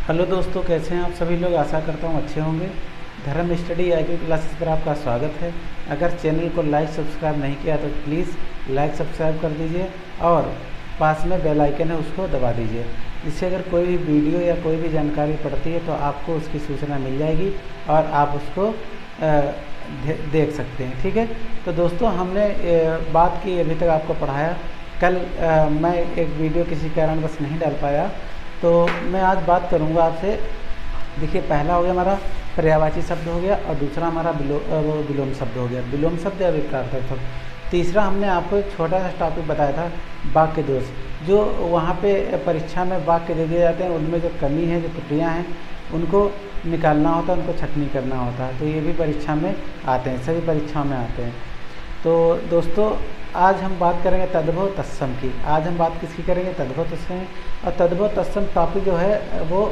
Hello दोस्तों, कैसे हैं आप सभी लोग। आशा करता हूँ अच्छे होंगे। धर्म स्टडी IQ क्लासेस पर आपका स्वागत है। अगर चैनल को लाइक सब्सक्राइब नहीं किया तो प्लीज़ लाइक सब्सक्राइब कर दीजिए और पास में बेल आइकन है उसको दबा दीजिए, जिससे अगर कोई भी वीडियो या कोई भी जानकारी पड़ती है तो आपको उसकी सूचना मिल जाएगी और आप उसको देख सकते हैं। ठीक है, तो दोस्तों हमने बात की, अभी तक आपको पढ़ाया। कल मैं एक वीडियो किसी कारणवश नहीं डाल पाया, तो मैं आज बात करूंगा आपसे। देखिए, पहला हो गया हमारा पर्यायवाची शब्द हो गया और दूसरा हमारा विलोम शब्द हो गया, विलोम शब्द या विकरार्थक शब्द। तीसरा हमने आपको एक छोटा सा टॉपिक बताया था, वाक्य दोष। जो वहाँ पे परीक्षा में वाक्य दे दिए जाते हैं, उनमें जो कमी है, जो त्रुटियाँ हैं, उनको निकालना होता है, उनको छटनी करना होता है। तो ये भी परीक्षा में आते हैं, सभी परीक्षाओं में आते हैं। तो दोस्तों, आज हम बात करेंगे तद्भव तत्सम की। आज हम बात किसकी करेंगे? तद्भव तत्सम। और तद्भव तत्सम टॉपिक जो है वो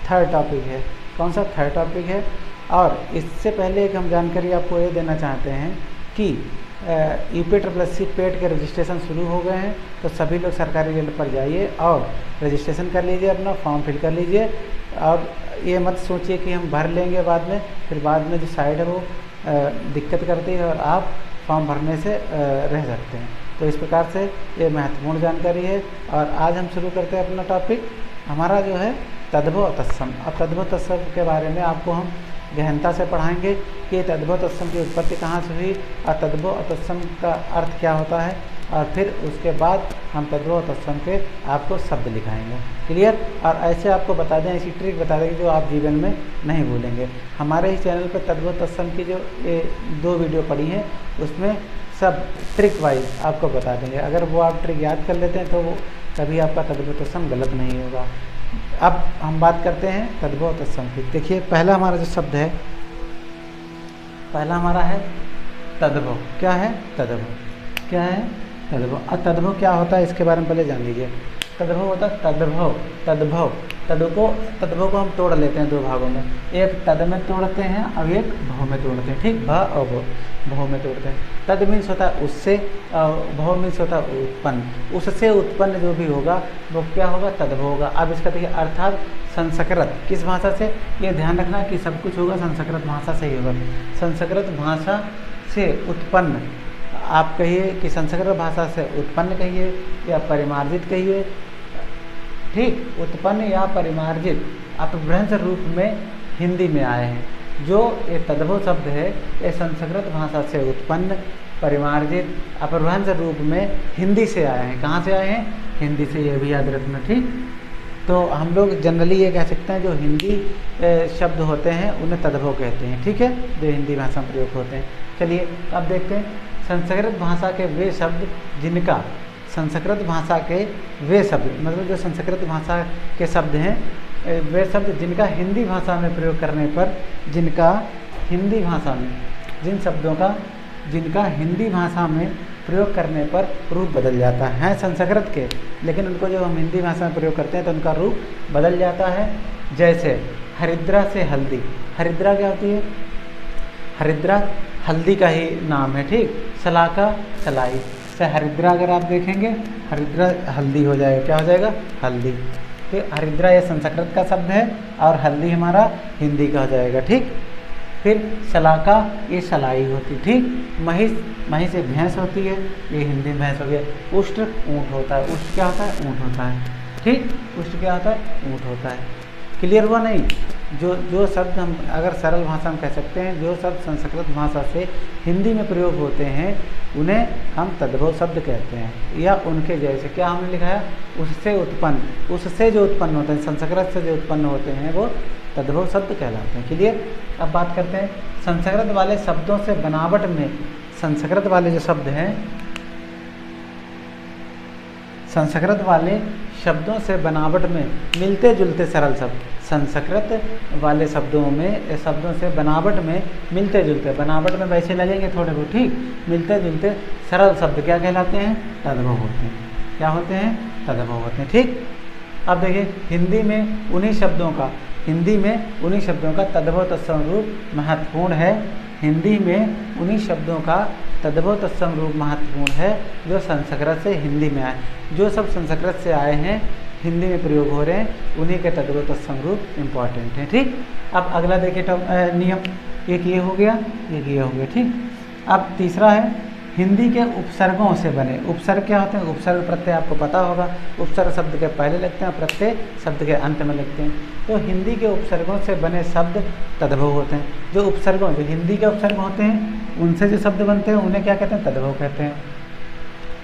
थर्ड टॉपिक है। कौन सा? थर्ड टॉपिक है। और इससे पहले एक हम जानकारी आपको ये देना चाहते हैं कि UPSSC पेट के रजिस्ट्रेशन शुरू हो गए हैं। तो सभी लोग सरकारी रेल पर जाइए और रजिस्ट्रेशन कर लीजिए, अपना फॉर्म फिल कर लीजिए। और ये मत सोचिए कि हम भर लेंगे बाद में, फिर बाद में जो साइड है वो दिक्कत करती है और आप फॉर्म भरने से रह सकते हैं। तो इस प्रकार से ये महत्वपूर्ण जानकारी है। और आज हम शुरू करते हैं अपना टॉपिक, हमारा जो है तद्भव तत्सम। अब तद्भव तत्सम के बारे में आपको हम गहनता से पढ़ाएंगे कि तद्भव तत्सम की उत्पत्ति कहाँ से हुई और तद्भव तत्सम का अर्थ क्या होता है, और फिर उसके बाद हम तद्भव तत्सम के आपको शब्द लिखाएंगे। क्लियर? और ऐसे आपको बता दें, ऐसी ट्रिक बता देंगे जो आप जीवन में नहीं भूलेंगे। हमारे ही चैनल पर तद्भव तत्सम की जो 2 वीडियो पड़ी हैं, उसमें सब ट्रिक वाइज आपको बता देंगे। अगर वो आप ट्रिक याद कर लेते हैं तो वो कभी आपका तद्भव तत्सम गलत नहीं होगा। अब हम बात करते हैं तद्भव तत्सम की। देखिए, पहला हमारा जो शब्द है, पहला हमारा है तद्भव। क्या है? तद्भव। क्या है? तद्भव। और तद्भव क्या होता है इसके बारे में पहले जान लीजिए। तद्भव होता है तद्भव। तद्भव तद्भव को हम तोड़ लेते हैं 2 भागों में, एक तद में तोड़ते हैं और एक भव में तोड़ते हैं। ठीक, भ और भव में तोड़ते हैं। तद मीन्स होता है उससे, भव मीन्स होता है उत्पन्न। उससे उत्पन्न जो भी होगा वो क्या होगा? तद्भव होगा। अब इसका देखिए, अर्थात संस्कृत किस भाषा से, ये ध्यान रखना कि सब कुछ होगा संस्कृत भाषा से ही होगा। संस्कृत भाषा से उत्पन्न, आप कहिए कि संस्कृत भाषा से उत्पन्न कहिए या परिमार्जित कहिए। ठीक, उत्पन्न या परिमार्जित अपभ्रंश रूप में हिंदी में आए हैं। जो ये तद्भव शब्द है, ये संस्कृत भाषा से उत्पन्न, परिमार्जित, अपभ्रंश रूप में हिंदी से आए हैं। कहाँ से आए हैं? हिंदी से, ये भी याद रखना। ठीक, तो हम लोग जनरली ये कह सकते हैं जो हिंदी शब्द होते हैं उन्हें तद्भव कहते हैं। ठीक है, जो हिंदी भाषा में प्रयोग होते हैं। चलिए अब देखते हैं संस्कृत भाषा के वे शब्द जिनका, संस्कृत भाषा के वे शब्द मतलब जो संस्कृत भाषा के शब्द हैं, वे शब्द जिनका हिंदी भाषा में प्रयोग करने पर, जिनका हिंदी भाषा में, जिन शब्दों का जिनका हिंदी भाषा में प्रयोग करने पर रूप बदल जाता है संस्कृत के, लेकिन उनको जब हम हिंदी भाषा में प्रयोग करते हैं तो उनका रूप बदल जाता है। जैसे हरिद्रा से हल्दी। हरिद्रा क्या होती है? हरिद्रा हल्दी का ही नाम है। ठीक, शलाका सलाई से हरिद्रा, अगर आप देखेंगे हरिद्रा हल्दी हो जाएगा। क्या हो जाएगा? हल्दी। फिर हरिद्रा ये संस्कृत का शब्द है और हल्दी हमारा हिंदी का हो जाएगा। ठीक, फिर शलाका ये सलाई होती। ठीक, महिष एक भैंस होती है, ये हिंदी में भैंस हो गया। उष्ट ऊँट होता है। उष्ट क्या होता है? ऊँट होता है। ठीक, उष्ट क्या होता है? ऊँट होता है। क्लियर हुआ नहीं? जो शब्द हम अगर सरल भाषा में कह सकते हैं, जो शब्द संस्कृत भाषा से हिंदी में प्रयोग होते हैं उन्हें हम तद्भव शब्द कहते हैं। या उनके जैसे, क्या हमने लिखा है? उससे उत्पन्न, उससे जो उत्पन्न होते हैं, संस्कृत से जो उत्पन्न होते हैं वो तद्भव शब्द कहलाते हैं। क्लियर? अब बात करते हैं संस्कृत वाले शब्दों से बनावट में, संस्कृत वाले जो शब्द हैं, संस्कृत वाले शब्दों से बनावट में मिलते जुलते सरल शब्द। संस्कृत वाले शब्दों से बनावट में मिलते जुलते, बनावट में वैसे लगेंगे थोड़े बहुत, ठीक, मिलते जुलते सरल शब्द क्या कहलाते हैं? तद्भव होते हैं। क्या होते हैं? तद्भव होते हैं। ठीक, अब देखिए हिंदी में उन्हीं शब्दों का तद्भव तत्सम रूप महत्वपूर्ण है। हिंदी में उन्हीं शब्दों का तद्भव तत्सम रूप महत्वपूर्ण है जो संस्कृत से हिंदी में आए। जो सब संस्कृत से आए हैं हिंदी में प्रयोग हो रहे हैं उन्हीं के तद्भव तत्सम रूप इम्पॉर्टेंट है। ठीक, अब अगला देखिए नियम, एक ये हो गया, एक ये हो गया। ठीक, अब तीसरा है हिंदी के उपसर्गों से बने। उपसर्ग क्या होते हैं? उपसर्ग प्रत्यय आपको पता होगा, उपसर्ग शब्द के पहले लगते हैं, प्रत्यय शब्द के अंत में लगते हैं। तो हिंदी के उपसर्गों से बने शब्द तद्भव होते हैं। जो हिंदी के उपसर्ग होते हैं उनसे जो शब्द बनते हैं उन्हें क्या कहते हैं? तद्भव कहते हैं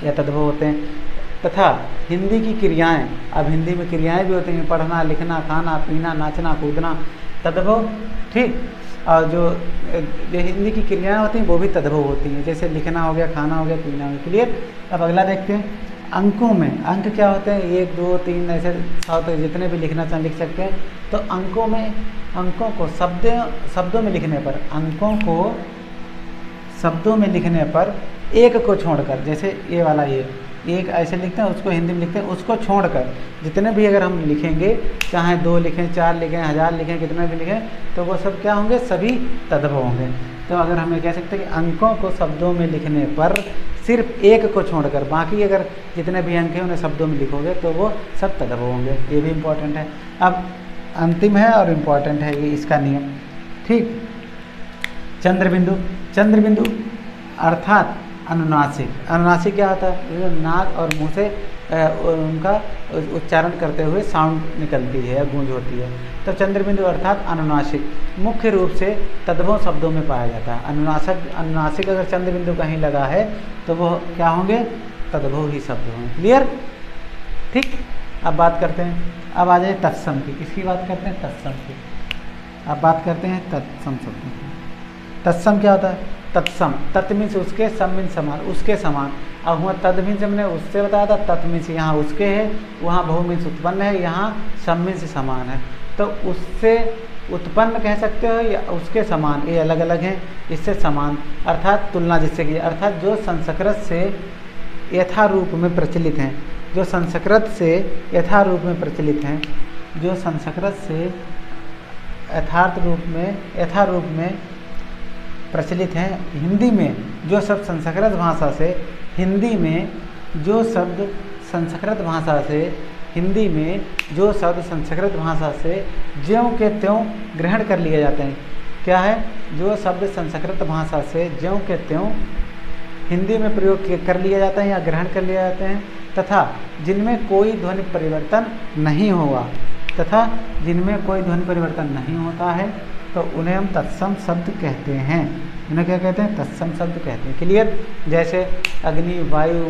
या तद्भव होते हैं। तथा हिंदी की क्रियाएं, अब हिंदी में क्रियाएं भी होती हैं, पढ़ना, लिखना, खाना, पीना, नाचना, कूदना, तद्भव। ठीक, और जो हिंदी की क्रियाएं होती हैं वो भी तद्भव होती हैं, जैसे लिखना हो गया, खाना हो गया, पीना हो गया। क्लियर। अब अगला देखते हैं अंकों में। अंक क्या होते हैं? 1 2 3 ऐसे 100 तक जितने भी लिखना चाहें लिख सकते हैं। तो अंकों में, अंकों को शब्दों में लिखने पर, अंकों को शब्दों में लिखने पर एक को छोड़कर, जैसे ये वाला ये एक ऐसे लिखते हैं, उसको हिंदी में लिखते हैं, उसको छोड़कर जितने भी अगर हम लिखेंगे, चाहे 2 लिखें, 4 लिखें, 1000 लिखें, कितने भी लिखें, तो वो सब क्या होंगे? सभी तद्भव होंगे। तो अगर हम ये कह सकते हैं कि अंकों को शब्दों में लिखने पर सिर्फ एक को छोड़कर बाकी अगर जितने भी अंक हैं उन्हें शब्दों में लिखोगे तो वो सब तद्भव होंगे। ये भी इम्पोर्टेंट है। अब अंतिम है और इम्पोर्टेंट है ये इसका नियम। ठीक, चंद्रबिंदु। चंद्रबिंदु अर्थात अनुनासिक। अनुनासिक क्या होता है? नाक और मुंह से उनका उच्चारण करते हुए साउंड निकलती है या गूंज होती है। तो चंद्रबिंदु अर्थात अनुनासिक मुख्य रूप से तद्भव शब्दों में पाया जाता है। अनुनासिक अगर चंद्रबिंदु कहीं लगा है तो वो क्या होंगे? तद्भव ही शब्द होंगे। क्लियर। ठीक, अब बात करते हैं, अब आ जाए तत्सम की। किसकी बात करते हैं? तत्सम की। अब बात करते हैं तत्सम शब्द की। तत्सम क्या होता है? तत्सम, तत् मीन्स उसके, सम मीन्स समान, उसके समान। अब हुआ तद मीन्स हमने उससे बताया था, तत् मीन्स यहाँ उसके है, वहाँ बहु मीन्स उत्पन्न है, यहाँ सम मीन्स समान है। तो उससे उत्पन्न कह सकते हो या उसके समान, ये अलग अलग हैं। इससे समान अर्थात तुलना जिससे की, अर्थात जो संस्कृत से यथारूप में प्रचलित हैं, जो संस्कृत से यथारूप में प्रचलित हैं, जो संस्कृत से यथारूप में प्रचलित हैं। हिंदी में जो शब्द संस्कृत भाषा से, हिंदी में जो शब्द संस्कृत भाषा से, हिंदी में जो शब्द संस्कृत भाषा से ज्यों के त्यों ग्रहण कर लिए जाते हैं। क्या है? जो शब्द संस्कृत भाषा से ज्यों के त्यों हिंदी में प्रयोग कर लिया जाता है या ग्रहण कर लिए जाते हैं, तथा जिनमें कोई ध्वनि परिवर्तन नहीं होगा, तथा जिनमें कोई ध्वनि परिवर्तन नहीं होता है, तो उन्हें हम तत्सम शब्द कहते हैं। उन्हें क्या कहते हैं? तत्सम शब्द कहते हैं। क्लियर। जैसे अग्नि, वायु,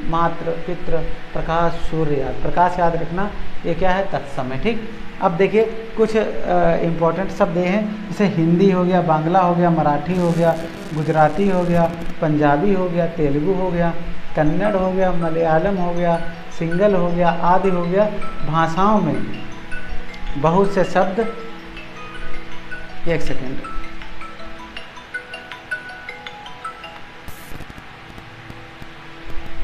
मात्र, पितृ, प्रकाश, सूर्य। प्रकाश याद रखना, ये क्या है? तत्सम है। ठीक, अब देखिए कुछ इम्पोर्टेंट शब्द ये हैं, जैसे हिंदी हो गया, बांग्ला हो गया, मराठी हो गया, गुजराती हो गया, पंजाबी हो गया, तेलुगु हो गया, कन्नड़ हो गया, मलयालम हो गया, सिंगल हो गया, आदि हो गया। भाषाओं में बहुत से शब्द, एक सेकेंड,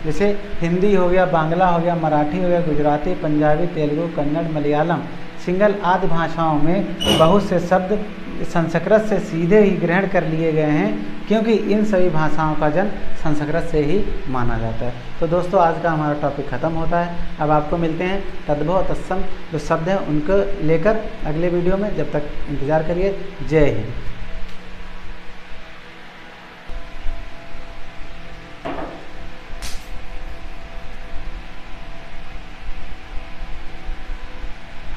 जैसे हिंदी हो गया, बांग्ला हो गया, मराठी हो गया, गुजराती, पंजाबी, तेलुगु, कन्नड़, मलयालम, सिंगल आदि भाषाओं में बहुत से शब्द संस्कृत से सीधे ही ग्रहण कर लिए गए हैं, क्योंकि इन सभी भाषाओं का जन्म संस्कृत से ही माना जाता है। तो दोस्तों आज का हमारा टॉपिक ख़त्म होता है। अब आपको मिलते हैं तद्भव तत्सम जो शब्द हैं उनको लेकर अगले वीडियो में। जब तक इंतज़ार करिए। जय हिंद।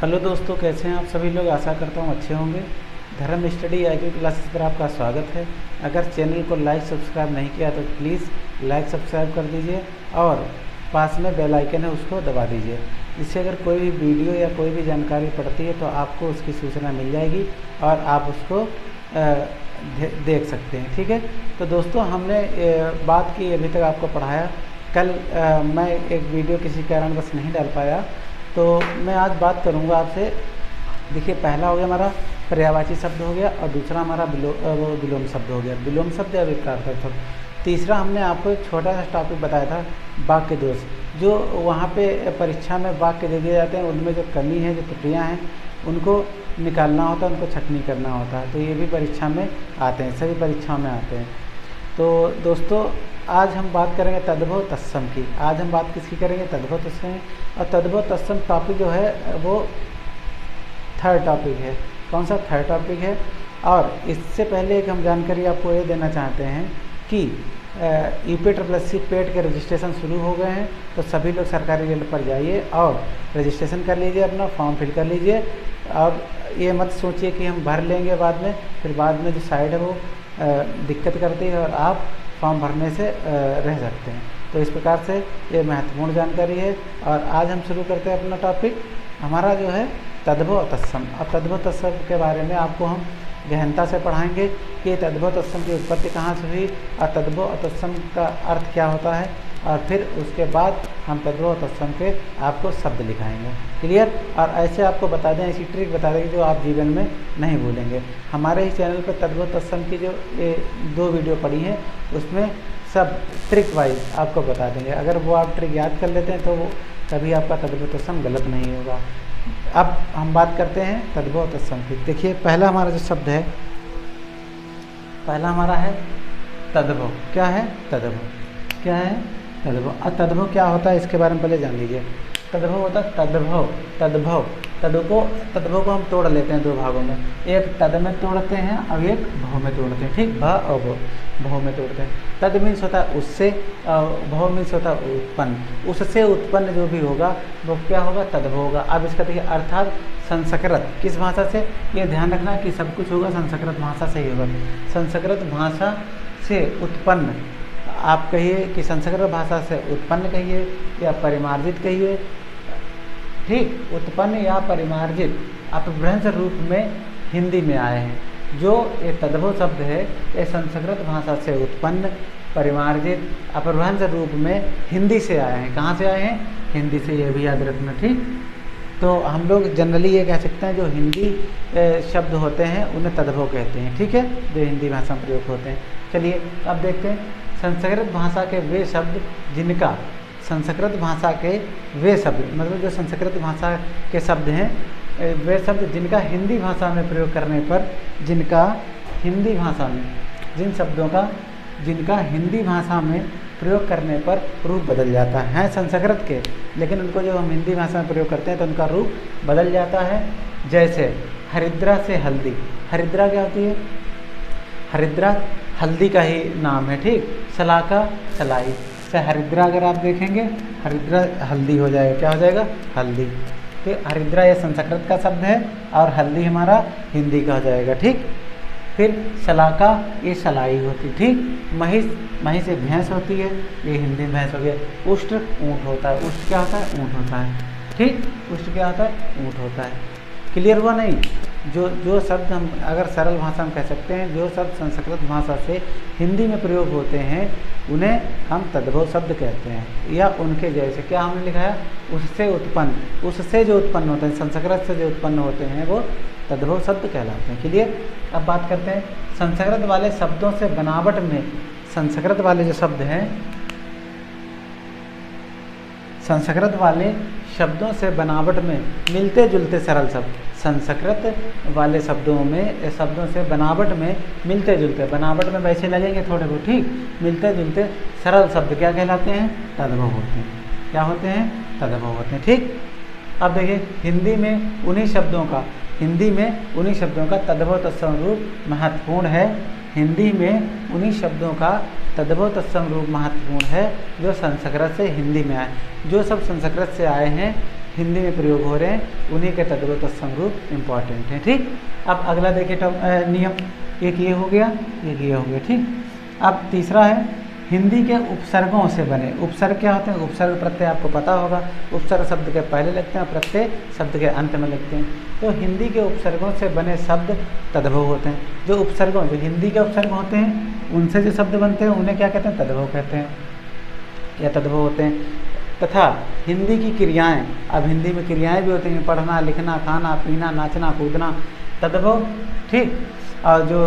हेलो दोस्तों, कैसे हैं आप सभी लोग? आशा करता हूँ अच्छे होंगे। धर्म स्टडी IQ क्लासेस पर आपका स्वागत है। अगर चैनल को लाइक सब्सक्राइब नहीं किया तो प्लीज़ लाइक सब्सक्राइब कर दीजिए और पास में बेल आइकन है उसको दबा दीजिए। इससे अगर कोई भी वीडियो या कोई भी जानकारी पड़ती है तो आपको उसकी सूचना मिल जाएगी और आप उसको देख सकते हैं। ठीक है। तो दोस्तों हमने बात की, अभी तक आपको पढ़ाया। कल मैं एक वीडियो किसी कारणवश नहीं डाल पाया, तो मैं आज बात करूंगा आपसे। देखिए पहला हो गया हमारा पर्यायवाची शब्द हो गया और दूसरा हमारा विलोम शब्द हो गया, विलोम शब्द या विकरार्थक शब्द। तीसरा हमने आपको एक छोटा सा टॉपिक बताया था, वाक्य दोष। जो वहाँ पे परीक्षा में वाक्य दे दिए जाते हैं, उनमें जो कमी है, जो त्रुटियाँ हैं, उनको निकालना होता है, उनको छटनी करना होता है। तो ये भी परीक्षा में आते हैं, सभी परीक्षाओं में आते हैं। तो दोस्तों आज हम बात करेंगे तद्भव तत्सम की। आज हम बात किसकी करेंगे? तद्भव तत्सम। और तद्भव तत्सम टॉपिक जो है वो थर्ड टॉपिक है। कौन सा? थर्ड टॉपिक है। और इससे पहले एक हम जानकारी आपको ये देना चाहते हैं कि UPSSC पेट के रजिस्ट्रेशन शुरू हो गए हैं, तो सभी लोग सरकारी लेवल पर जाइए और रजिस्ट्रेशन कर लीजिए, अपना फॉर्म फिल कर लीजिए। और ये मत सोचिए कि हम भर लेंगे बाद में, फिर बाद में जो साइड है वो दिक्कत करती है और आप फॉर्म भरने से रह सकते हैं। तो इस प्रकार से ये महत्वपूर्ण जानकारी है। और आज हम शुरू करते हैं अपना टॉपिक, हमारा जो है तद्भव तत्सम। अब तद्भव तत्सम के बारे में आपको हम गहनता से पढ़ाएंगे कि तद्भव तत्सम की उत्पत्ति कहाँ से हुई और तद्भव तत्सम का अर्थ क्या होता है, और फिर उसके बाद हम तद्भव तत्सम के आपको शब्द लिखाएंगे। क्लियर? और ऐसे आपको बता दें, ऐसी ट्रिक बता दें जो आप जीवन में नहीं भूलेंगे। हमारे ही चैनल पर तद्भव तत्सम की जो 2 वीडियो पड़ी हैं उसमें सब ट्रिक वाइज आपको बता देंगे। अगर वो आप ट्रिक याद कर लेते हैं तो वो कभी आपका तद्भव तत्सम गलत नहीं होगा। अब हम बात करते हैं तद्भव तत्सम की। देखिए पहला हमारा जो शब्द है, पहला हमारा है तद्भव। क्या है? तद्भव। क्या है? तद्भव। और तद्भव क्या होता है इसके बारे में पहले जान लीजिए। तद्भव होता है तद्भव, तद्भव। तद्भव को हम तोड़ लेते हैं 2 भागों में, एक तद में तोड़ते हैं और एक भव में तोड़ते हैं। ठीक? भ और भव में तोड़ते हैं। तद मीन्स होता है उससे, भव मीन्स होता है उत्पन्न। उससे उत्पन्न जो भी होगा वो क्या होगा? तद्भव होगा। अब इसका देखिए अर्थात संस्कृत किस भाषा से, ये ध्यान रखना कि सब कुछ होगा संस्कृत भाषा से ही होगा। संस्कृत भाषा से उत्पन्न, आप कहिए कि संस्कृत भाषा से उत्पन्न कहिए या परिमार्जित कहिए। ठीक? उत्पन्न या परिमार्जित अपभ्रंश रूप में हिंदी में आए हैं। जो ये तद्भव शब्द है ये संस्कृत भाषा से उत्पन्न, परिमार्जित, अपभ्रंश रूप में हिंदी से आए हैं। कहाँ से आए हैं? हिंदी से, ये भी याद रखना। ठीक? तो हम लोग जनरली ये कह सकते हैं जो हिंदी शब्द होते हैं उन्हें तद्भव कहते हैं। ठीक है? जो हिंदी भाषा में प्रयोग होते हैं। चलिए अब देखते हैं संस्कृत भाषा के वे शब्द जिनका, संस्कृत भाषा के वे शब्द मतलब जो संस्कृत भाषा के शब्द हैं वे शब्द जिनका हिंदी भाषा में प्रयोग करने पर, जिनका हिंदी भाषा में, जिन शब्दों का जिनका हिंदी भाषा में प्रयोग करने पर रूप बदल जाता है संस्कृत के, लेकिन उनको जब हम हिंदी भाषा में प्रयोग करते हैं तो उनका रूप बदल जाता है। जैसे हरिद्रा से हल्दी। हरिद्रा क्या होती है? हरिद्रा हल्दी का ही नाम है। ठीक? शलाका सलाई से हरिद्रा, अगर आप देखेंगे हरिद्रा हल्दी हो जाएगा। क्या हो जाएगा? हल्दी। तो हरिद्रा ये संस्कृत का शब्द है और हल्दी हमारा हिंदी का हो जाएगा। ठीक? फिर शलाका ये सलाई होती। ठीक? महिष एक भैंस होती है, ये हिंदी में भैंस हो गया। उष्ट ऊँट होता है। उष्ट क्या होता है? ऊँट होता है। ठीक? उष्ट क्या होता है? ऊँट होता है। क्लियर हुआ नहीं? जो शब्द हम अगर सरल भाषा में कह सकते हैं, जो शब्द संस्कृत भाषा से हिंदी में प्रयोग होते हैं उन्हें हम तद्भव शब्द कहते हैं। या उनके जैसे, क्या हमने लिखा है? उससे उत्पन्न, उससे जो उत्पन्न होते हैं, संस्कृत से जो उत्पन्न होते हैं वो तद्भव शब्द कहलाते हैं। क्लियर? अब बात करते हैं संस्कृत वाले शब्दों से बनावट में, संस्कृत वाले जो शब्द हैं, संस्कृत वाले शब्दों से बनावट में मिलते जुलते सरल शब्द, संस्कृत वाले शब्दों में, शब्दों से बनावट में मिलते जुलते, बनावट में वैसे लगेंगे थोड़े बहुत, ठीक, मिलते जुलते सरल शब्द क्या कहलाते हैं? तद्भव होते हैं। क्या होते हैं? तद्भव होते हैं। ठीक? अब देखिए हिंदी में उन्हीं शब्दों का तद्भव तत्सम रूप महत्वपूर्ण है। हिंदी में उन्हीं शब्दों का तद्भव तत्सम रूप महत्वपूर्ण है जो संस्कृत से हिंदी में आए। जो सब संस्कृत से आए हैं हिंदी में प्रयोग हो रहे हैं उन्हीं के तद्भव तत्सम रूप इम्पॉर्टेंट है। ठीक? अब अगला देखिए नियम, एक ये हो गया, एक ये हो गया। ठीक? अब तीसरा है हिंदी के उपसर्गों से बने। उपसर्ग क्या होते हैं? उपसर्ग प्रत्यय आपको पता होगा, उपसर्ग शब्द के पहले लगते हैं, प्रत्यय शब्द के अंत में लगते हैं। तो हिंदी के उपसर्गों से बने शब्द तद्भव होते हैं। जो हिंदी के उपसर्ग होते हैं उनसे जो शब्द बनते हैं उन्हें क्या कहते हैं? तद्भव कहते हैं या तद्भव होते हैं। तथा हिंदी की क्रियाएं, अब हिंदी में क्रियाएं भी होती हैं, पढ़ना, लिखना, खाना, पीना, नाचना, कूदना, तद्भव। ठीक? और जो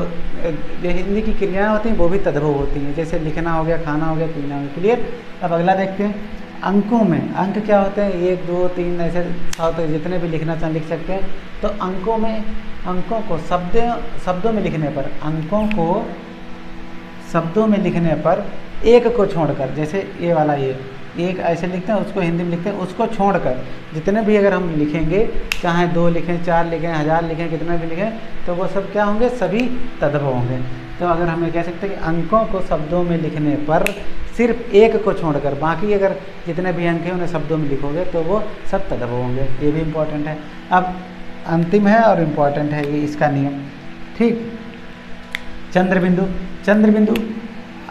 हिंदी की क्रियाएं होती हैं वो भी तद्भव होती हैं, जैसे लिखना हो गया, खाना हो गया, पीना हो गया। क्लियर? अब अगला देखते हैं अंकों में। अंक क्या होते हैं? 1, 2, 3 ऐसे 100 तक जितने भी लिखना चाहें लिख सकते हैं। तो अंकों में, अंकों को शब्दों में लिखने पर, अंकों को शब्दों में लिखने पर एक को छोड़कर, जैसे ये वाला ये एक ऐसे लिखते हैं, उसको हिंदी में लिखते हैं, उसको छोड़कर जितने भी अगर हम लिखेंगे, चाहे 2 लिखें, 4 लिखें, 1000 लिखें, कितना भी लिखें, तो वो सब क्या होंगे, सभी तद्भव होंगे। तो अगर हम ये कह सकते हैं कि अंकों को शब्दों में लिखने पर सिर्फ एक को छोड़कर बाकी अगर जितने भी अंक हैं उन्हें शब्दों में लिखोगे तो वो सब तद्भव होंगे। ये भी इम्पोर्टेंट है। अब अंतिम है और इम्पोर्टेंट है ये इसका नियम, ठीक। चंद्रबिंदु, चंद्रबिंदु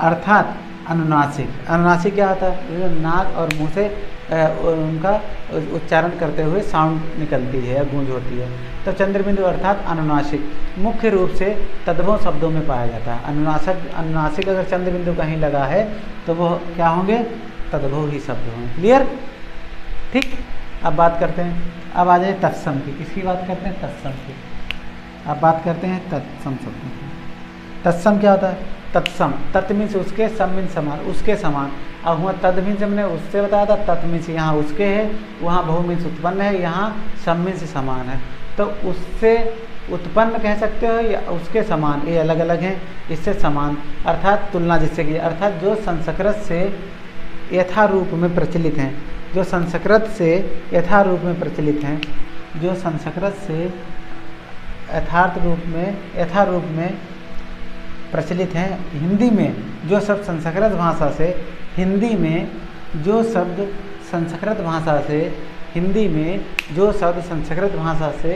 अर्थात अनुनासिक। अनुनासिक क्या होता है, नाक और मुंह से उनका उच्चारण करते हुए साउंड निकलती है या गूंज होती है। तो चंद्रबिंदु अर्थात अनुनासिक मुख्य रूप से तद्भव शब्दों में पाया जाता है। अनुनासिक अगर चंद्रबिंदु कहीं लगा है तो वो क्या होंगे, तद्भव ही शब्द होंगे। क्लियर, ठीक। अब बात करते हैं, अब आ जाए तत्सम की। किसकी बात करते हैं, तत्सम की। अब बात करते हैं तत्सम शब्द की। तत्सम क्या होता है, तत्सम, तत् मीन्स उसके, सम मीन्स समान, उसके समान। अब हुआ तद मीन्स हमने उससे बताया था, तत् मीन्स यहाँ उसके है, वहाँ बहु मीन्स उत्पन्न है, यहाँ सम मीन्स समान है। तो उससे उत्पन्न कह सकते हो या उसके समान, ये अलग अलग हैं। इससे समान अर्थात तुलना जिससे की, अर्थात जो संस्कृत से यथारूप में प्रचलित हैं, जो संस्कृत से यथारूप में प्रचलित हैं, जो संस्कृत से यथारूप में प्रचलित हैं। हिंदी में जो शब्द संस्कृत भाषा से, हिंदी में जो शब्द संस्कृत भाषा से, हिंदी में जो शब्द संस्कृत भाषा से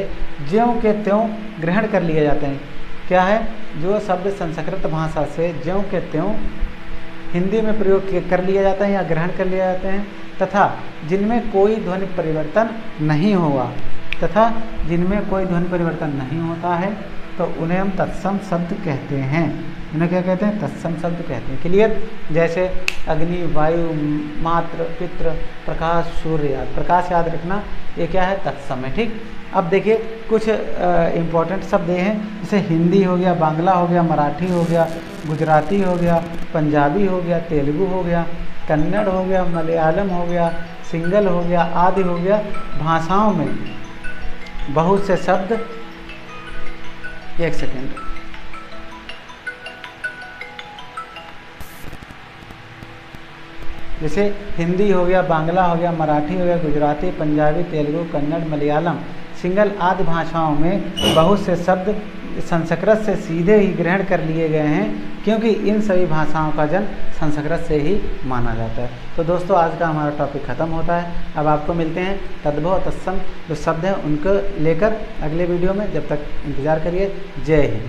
ज्यों के त्यों ग्रहण कर लिए जाते हैं। क्या है, जो शब्द संस्कृत भाषा से ज्यों के त्यों हिंदी में प्रयोग कर लिया जाता है या ग्रहण कर लिए जाते हैं, तथा जिनमें कोई ध्वनि परिवर्तन नहीं हुआ, तथा जिनमें कोई ध्वनि परिवर्तन नहीं होता है, तो उन्हें हम तत्सम शब्द कहते हैं। उन्हें क्या कहते हैं, तत्सम शब्द कहते हैं। क्लियर, जैसे अग्नि, वायु, मात्र, पित्र, प्रकाश, सूर्य। प्रकाश याद रखना, ये क्या है, तत्सम है, ठीक। अब देखिए कुछ इम्पोर्टेंट शब्द ये हैं, जैसे हिंदी हो गया, बांग्ला हो गया, मराठी हो गया, गुजराती हो गया, पंजाबी हो गया, तेलुगु हो गया, कन्नड़ हो गया, मलयालम हो गया, सिंगल हो गया, आदि हो गया। भाषाओं में बहुत से शब्द, एक सेकेंड, जैसे हिंदी हो गया, बांग्ला हो गया, मराठी हो गया, गुजराती, पंजाबी, तेलुगु, कन्नड़, मलयालम, सिंगल आदि भाषाओं में बहुत से शब्द संस्कृत से सीधे ही ग्रहण कर लिए गए हैं, क्योंकि इन सभी भाषाओं का जन्म संस्कृत से ही माना जाता है। तो दोस्तों आज का हमारा टॉपिक ख़त्म होता है। अब आपको मिलते हैं तद्भव तत्सम जो शब्द हैं उनको लेकर अगले वीडियो में। जब तक इंतज़ार करिए। जय हिंद।